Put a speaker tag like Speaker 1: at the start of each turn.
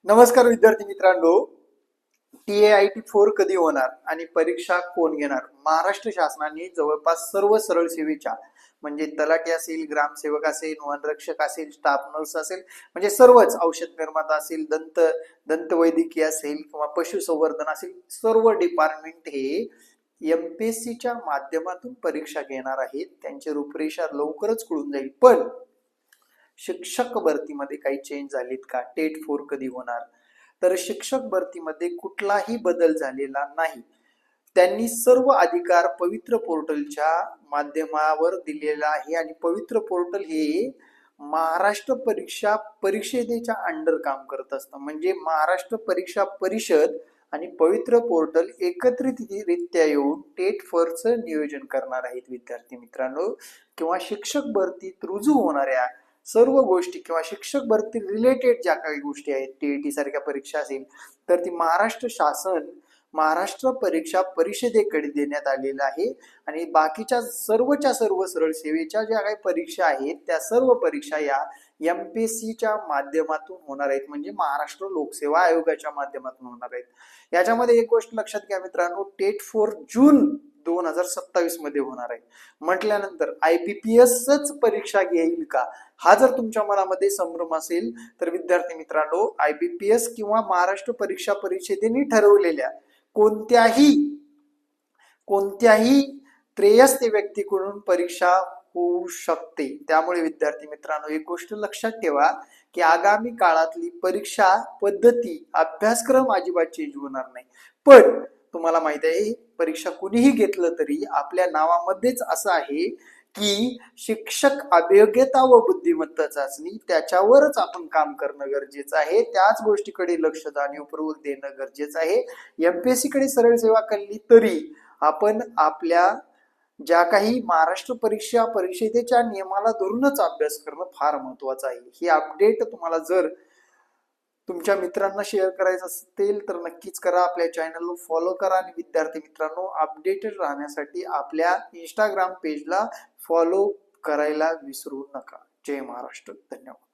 Speaker 1: नमस्कार विद्यार्थी मित्रांनो. TAIT 4 कधी होणार आणि परीक्षा कोण घेणार? महाराष्ट्र शासनाने जवळपास सर्व सरळ सेवेच्या म्हणजे तलाठी असेल, ग्रामसेवक असेल, वनरक्षक असेल, स्टाफ नर्स असेल, म्हणजे सर्वच औषध निर्माता असेल, दंतवैद्यकीय असेल किंवा पशुसंवर्धन असेल, सर्व डिपार्टमेंट हे MPSCच्या माध्यमातून परीक्षा घेणार आहेत. त्यांची रूपरेषा लवकरच कळून जाईल. पण शिक्षक भरतीमध्ये काही चेंज झालेत का? TET 4 कधी होणार? तर शिक्षक भरतीमध्ये कुठलाही बदल झालेला नाही. त्यांनी सर्व अधिकार पवित्र पोर्टलच्या माध्यमावर दिलेला आहे आणि पवित्र पोर्टल हे महाराष्ट्र परीक्षा परिषदेच्या अंडर काम करत असतं. म्हणजे महाराष्ट्र परीक्षा परिषद आणि पवित्र पोर्टल एकत्रितरित्या येऊन TET 4चं नियोजन करणार आहेत विद्यार्थी मित्रांनो. किंवा शिक्षक भरतीत रुजू होणाऱ्या सर्व गोष्टी किंवा शिक्षक भरती रिलेटेड ज्या काही गोष्टी आहेत, TET सारख्या परीक्षा असेल तर ती महाराष्ट्र शासन महाराष्ट्र परीक्षा परिषदेकडे देण्यात आलेलं आहे. आणि बाकीच्या सर्व सरळ सेवेच्या ज्या काही परीक्षा आहेत त्या सर्व परीक्षा या MPSCच्या माध्यमातून होणार आहेत, म्हणजे महाराष्ट्र लोकसेवा आयोगाच्या माध्यमातून होणार आहेत. याच्यामध्ये एक गोष्ट लक्षात घ्या मित्रांनो, TET 4 जून 2027 मध्ये होणार आहे. म्हटल्यानंतर IBPSच परीक्षा घेईल का, हा जर तुमच्या मनामध्ये संभ्रम असेल तर विद्यार्थी मित्रांनो, IBPS किंवा महाराष्ट्र परीक्षा परिषदेने ठरवलेल्या कोणत्याही त्रयस्थ व्यक्तीकडून परीक्षा होऊ शकते. त्यामुळे विद्यार्थी मित्रांनो, एक गोष्ट लक्षात ठेवा की आगामी काळातली परीक्षा पद्धती अभ्यासक्रम अजिबात चेंज होणार नाही. पण तुम्हाला माहित आहे, परीक्षा कुणीही घेतलं तरी आपल्या नावामध्येच असं आहे की शिक्षक अभियोग्यता व बुद्धिमत्ता चाचणी, त्याच्यावरच आपण काम करणं गरजेचं आहे. त्याच गोष्टीकडे लक्ष जाणीवपूर्वक देणं गरजेचं आहे. MPSC कडे सरळ सेवा केली तरी आपण आपल्या ज्या काही महाराष्ट्र परीक्षा परिषदेच्या नियमाला धरूनच अभ्यास करणं फार महत्वाचं आहे. ही अपडेट तुम्हाला जर तुमच्या मित्रांना शेअर करायचं असेल तर नक्कीच करा. आपल्या चॅनलला फॉलो करा आणि विद्यार्थी मित्रांनो, अपडेटेड राहण्यासाठी आपल्या इंस्टाग्राम पेजला फॉलो करायला विसरू नका. जय महाराष्ट्र. धन्यवाद.